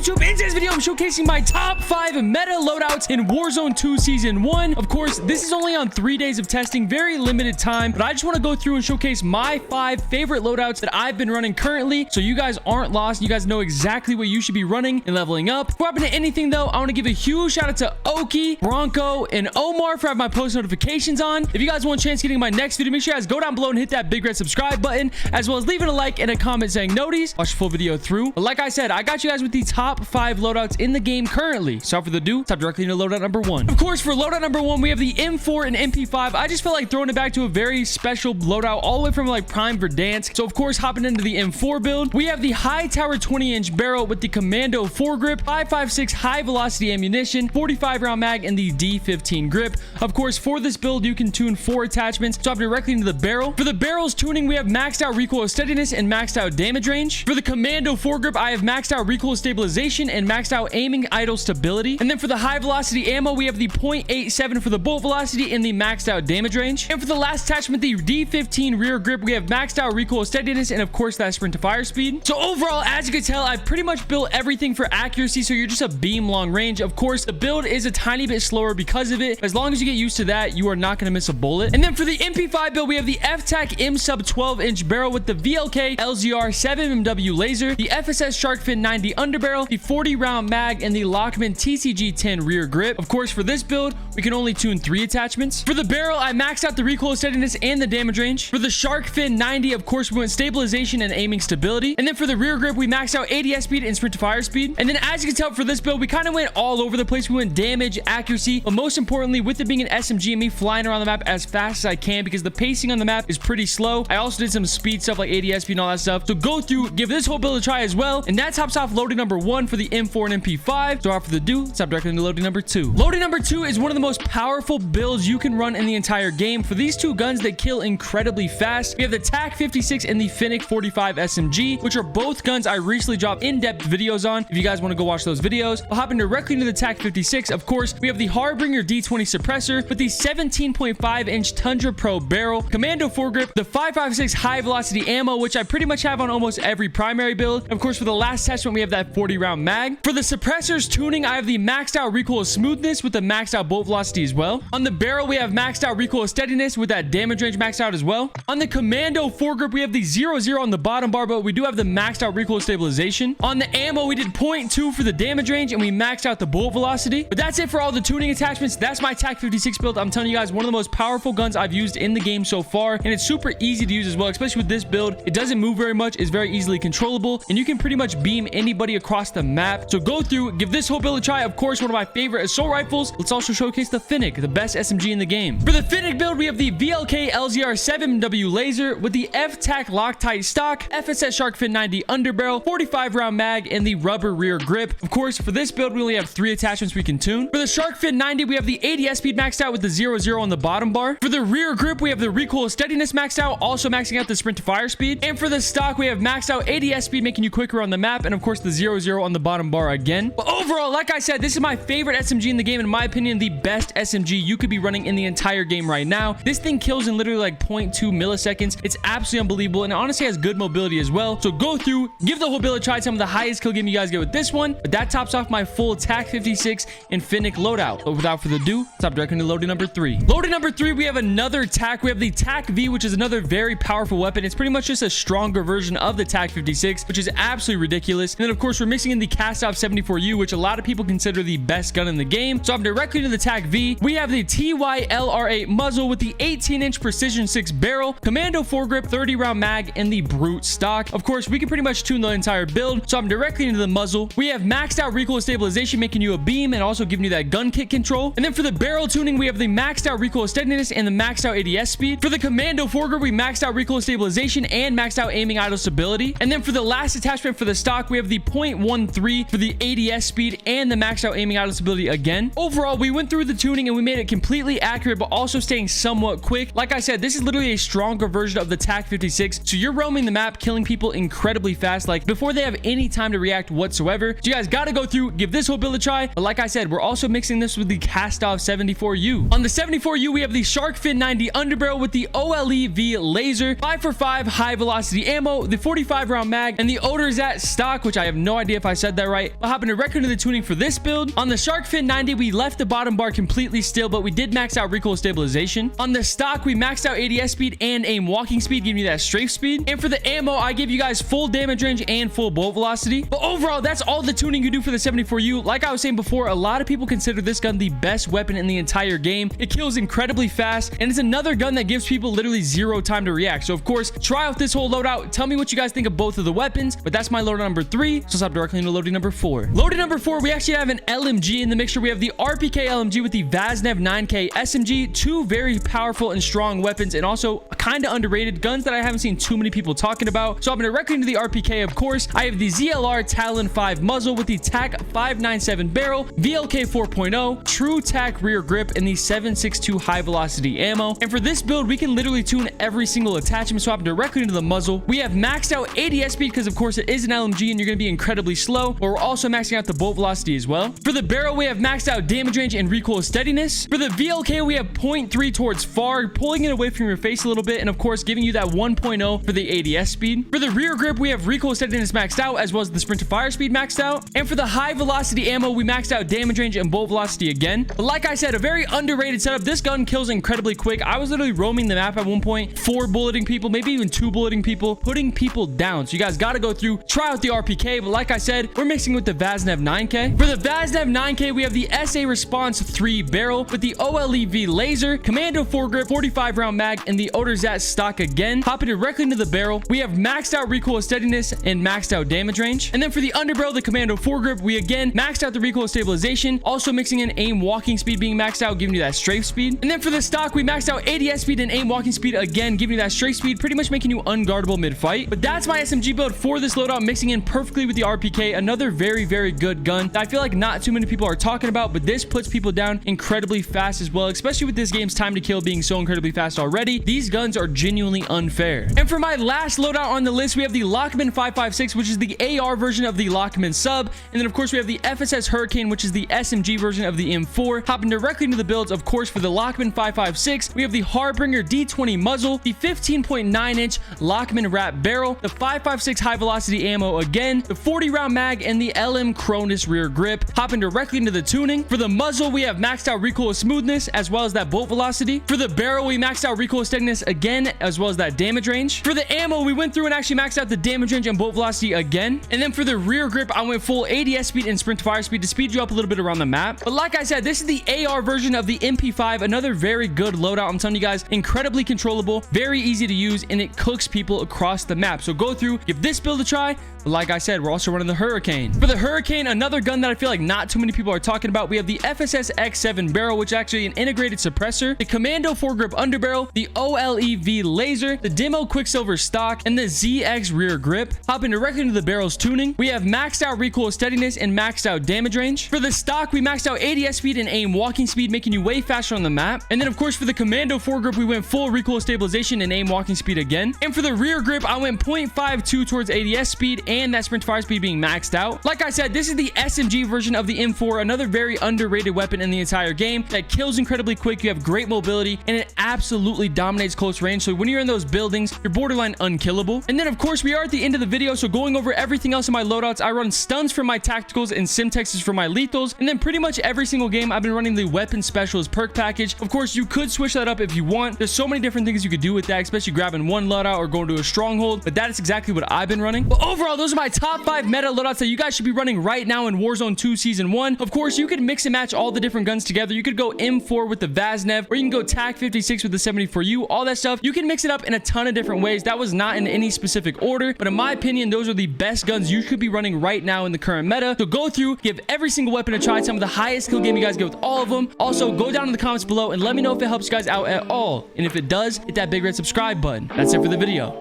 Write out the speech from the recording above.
YouTube? In today's video, I'm showcasing my top 5 meta loadouts in Warzone 2 Season 1. Of course, this is only on 3 days of testing, very limited time, but I just want to go through and showcase my 5 favorite loadouts that I've been running currently, so you guys aren't lost. You guys know exactly what you should be running and leveling up. Before I hop into anything, though, I want to give a huge shout out to Oki, Bronco, and Omar for having my post notifications on. If you guys want a chance getting my next video, make sure you guys go down below and hit that big red subscribe button, as well as leaving a like and a comment saying noties. Watch the full video through. But like I said, I got you guys with the top 5 loadouts in the game currently. So without further ado, let's hop directly into loadout number 1. Of course, for loadout number 1, we have the M4 and MP5. I just felt like throwing it back to a very special loadout all the way from like Prime Verdansk. So of course, hopping into the M4 build, we have the high tower 20-inch barrel with the Commando foregrip, 5.56 high velocity ammunition, 45 round mag, and the D15 grip. Of course, for this build, you can tune 4 attachments. So hop directly into the barrel. For the barrel's tuning, we have maxed out recoil steadiness and maxed out damage range. For the Commando foregrip, I have maxed out recoil stabilization and maxed out aiming idle stability. And then for the high velocity ammo, we have the 0.87 for the bolt velocity and the maxed out damage range. And for the last attachment, the D15 rear grip, we have maxed out recoil steadiness and of course that sprint to fire speed. So overall, as you can tell, I've pretty much built everything for accuracy, so you're just a beam long range. Of course, the build is a tiny bit slower because of it. As long as you get used to that, you are not going to miss a bullet. And then for the MP5 build, we have the FTAQ M sub 12-inch barrel with the VLK LZR 7MW laser, the FSS Shark Fin 90 underbarrel, the 40 round mag, and the Lachmann TCG 10 rear grip. Of course, for this build, we can only tune 3 attachments. For the barrel, I maxed out the recoil steadiness and the damage range. For the Shark Fin 90, of course, we went stabilization and aiming stability. And then for the rear grip, we maxed out ADS speed and sprint to fire speed. And then as you can tell, for this build, we kind of went all over the place. We went damage, accuracy, but most importantly, with it being an SMG and me flying around the map as fast as I can because the pacing on the map is pretty slow. I also did some speed stuff like ADS speed and all that stuff. So go through, give this whole build a try as well. And that tops off loading number 1 for the M4 and MP5. So without further ado, let's hop directly into loading number 2. Loading number 2 is one of the most powerful builds you can run in the entire game. For these two guns, they kill incredibly fast. We have the TAQ-56 and the Fennec 45 SMG, which are both guns I recently dropped in-depth videos on. If you guys want to go watch those videos, I'll hop in directly into the TAQ-56. Of course, we have the Harbinger D20 suppressor with the 17.5-inch Tundra Pro barrel, Commando foregrip, the 5.56 high velocity ammo, which I pretty much have on almost every primary build. Of course, for the last attachment, we have that 40 round mag. For the suppressor's tuning, I have the maxed out recoil smoothness with the maxed out bolt velocity as well. On the barrel, we have maxed out recoil steadiness with that damage range maxed out as well. On the Commando foregrip, we have the 0.0 on the bottom bar, but we do have the maxed out recoil stabilization. On the ammo, we did 0.2 for the damage range and we maxed out the bolt velocity. But that's it for all the tuning attachments. That's my TAQ-56 build. I'm telling you guys, one of the most powerful guns I've used in the game so far, and it's super easy to use as well, especially with this build. It doesn't move very much, it's very easily controllable, and you can pretty much beam anybody across the map. So go through, give this whole build a try. Of course, one of my favorite assault rifles. Let's also showcase the Fennec, the best SMG in the game. For the Fennec build, we have the VLK LZR 7MW laser with the FTAQ Loctite stock, FSS Shark Fin 90 underbarrel, 45 round mag, and the rubber rear grip. Of course, for this build, we only have 3 attachments we can tune. For the Shark Fin 90, we have the ADS speed maxed out with the 0.0 on the bottom bar. For the rear grip, we have the recoil steadiness maxed out, also maxing out the sprint to fire speed. And for the stock, we have maxed out ADS speed, making you quicker on the map, and of course the 0.0 on the bottom bar again. But overall, like I said, this is my favorite SMG in the game. In my opinion, the best SMG you could be running in the entire game right now. This thing kills in literally like 0.2 milliseconds. It's absolutely unbelievable, and it honestly has good mobility as well. So go through, give the whole build a try. Some of the highest kill game you guys get with this one. But that tops off my full TAQ-56 and Fennec loadout. But without further ado, let's hop directly into loading number 3. Loading number 3, we have another TAQ. We have the TAQ-V, which is another very powerful weapon. It's pretty much just a stronger version of the TAQ-56, which is absolutely ridiculous. And then of course, we're mixing in the Kastov 74U, which a lot of people consider the best gun in the game. So I'm directly to the TAQ-V. We have the TYLR8 muzzle with the 18-inch precision 6 barrel, Commando foregrip, 30 round mag, and the brute stock. Of course, we can pretty much tune the entire build. So I'm directly into the muzzle. We have maxed out recoil stabilization, making you a beam and also giving you that gun kick control. And then for the barrel tuning, we have the maxed out recoil steadiness and the maxed out ADS speed. For the Commando foregrip, we maxed out recoil stabilization and maxed out aiming idle stability. And then for the last attachment for the stock, we have the 0.13 for the ADS speed and the maxed out aiming idle stability again. Overall, we went through the tuning and we made it completely accurate, but also staying somewhat quick. Like I said, this is literally a stronger version of the TAQ-56. So you're roaming the map, killing people incredibly fast, like before they have any time to react whatsoever. So you guys got to go through, give this whole build a try. But like I said, we're also mixing this with the Kastov 74U. On the 74U, we have the Shark Fin 90 underbarrel with the OLEV laser, 5x5 high velocity ammo, the 45 round mag, and the Oderzat stock, which I have no idea if I said that right, mid-fight. We'll hop into record into the tuning for this build. On the Shark Fin 90, we left the bottom bar completely still, but we did max out recoil stabilization. On the stock, we maxed out ADS speed and aim walking speed, giving you that strafe speed. And for the ammo, I give you guys full damage range and full bolt velocity. But overall, that's all the tuning you do for the 74U. Like I was saying before, a lot of people consider this gun the best weapon in the entire game. It kills incredibly fast, and it's another gun that gives people literally zero time to react. So of course, try out this whole loadout. Tell me what you guys think of both of the weapons. But that's my loadout number 3. So let's hop directly into loading number 4. Loading number 4, we actually have an LMG in the mixture. We have the RPK LMG with the Vaznev-9k SMG. Two very powerful and strong weapons, and also kind of underrated guns that I haven't seen too many people talking about. So I'm going to directly into the RPK, of course. I have the ZLR Talon 5 muzzle with the TAQ-597 barrel, VLK 4.0, true TAQ rear grip, and the 7.62 high velocity ammo. And for this build, we can literally tune every single attachment. So I'm directly into the muzzle. We have maxed out ADS speed because of course it is an LMG and you're going to be incredibly slow, but we're also maxing out the bolt velocity as well. For the barrel, we have maxed out damage range and recoil steadiness. For the VLK, we have 0.3 towards far, pulling it away from your face a little bit, and of course giving you that 1.0 for the ADS speed. For the rear grip, we have recoil steadiness maxed out, as well as the sprint to fire speed maxed out. And for the high velocity ammo, we maxed out damage range and bolt velocity again. But like I said, a very underrated setup. This gun kills incredibly quick. I was literally roaming the map at one point, 4 bulleting people, maybe even 2 bulleting people, putting people down. So you guys got to go through, try out the RPK. But like I said, we're mixing with the Vaznev-9k. For the Vaznev-9k, we have the SA Response 3 barrel with the OLEV laser, Commando foregrip, 45 round mag, and the Oderzat stock again. Hopping directly into the barrel, we have maxed out recoil steadiness and maxed out damage range. And then for the underbarrel, the Commando foregrip, we again maxed out the recoil stabilization, also mixing in aim walking speed being maxed out, giving you that strafe speed. And then for the stock, we maxed out ADS speed and aim walking speed again, giving you that strafe speed, pretty much making you unguardable mid-fight. But that's my SMG build for this loadout, mixing in perfectly with the RPK. Another very, very good gun that I feel like not too many people are talking about, but this puts people down incredibly fast as well, especially with this game's time to kill being so incredibly fast already. These guns are genuinely unfair. And for my last loadout on the list, we have the Lachmann 5.56, which is the AR version of the Lachmann sub. And then of course we have the FSS Hurricane, which is the SMG version of the M4. Hopping directly into the builds, of course, for the Lachmann 5.56, we have the Harbinger D20 muzzle, the 15.9 inch Lachmann wrap barrel, the 5.56 high velocity ammo again, the 40 round mag, and the LM Cronus rear grip. Hopping directly into the tuning. For the muzzle, we have maxed out recoil smoothness as well as that bolt velocity. For the barrel, we maxed out recoil steadiness again as well as that damage range. For the ammo, we went through and actually maxed out the damage range and bolt velocity again. And then for the rear grip, I went full ADS speed and sprint to fire speed to speed you up a little bit around the map. But like I said, this is the AR version of the MP5, another very good loadout. I'm telling you guys, incredibly controllable, very easy to use, and it cooks people across the map. So go through, give this build a try. But like I said, we're also running the Hurricane. For the Hurricane, another gun that I feel like not too many people are talking about, we have the FSS X7 barrel, which is actually an integrated suppressor, the Commando foregrip underbarrel, the OLEV laser, the Demo Quicksilver stock, and the ZX rear grip. Hopping directly into the barrel's tuning, we have maxed out recoil steadiness and maxed out damage range. For the stock, we maxed out ADS speed and aim walking speed, making you way faster on the map. And then of course for the Commando foregrip, we went full recoil stabilization and aim walking speed again. And for the rear grip, I went 0.52 towards ADS speed and that sprint fire speed being maxed out. Like I said, this is the SMG version of the M4, another very underrated weapon in the entire game that kills incredibly quick. You have great mobility and it absolutely dominates close range. So when you're in those buildings, you're borderline unkillable. And then of course we are at the end of the video, so going over everything else in my loadouts, I run stuns for my tacticals and Simtexes for my lethals. And then pretty much every single game I've been running the weapon specialist perk package. Of course you could switch that up if you want. There's so many different things you could do with that, especially grabbing one loadout or going to a stronghold, but that is exactly what I've been running. But overall, those are my top 5 meta loadouts that you guys should be running right now in Warzone 2 Season 1. Of course, you could mix and match all the different guns together. You could go M4 with the Vaznev, or you can go TAQ-56 with the 74U, all that stuff. You can mix it up in a ton of different ways. That was not in any specific order, but in my opinion, those are the best guns you should be running right now in the current meta. So go through, give every single weapon a try. Some of the highest kill game you guys get with all of them. Also, go down in the comments below and let me know if it helps you guys out at all. And if it does, hit that big red subscribe button. That's it for the video.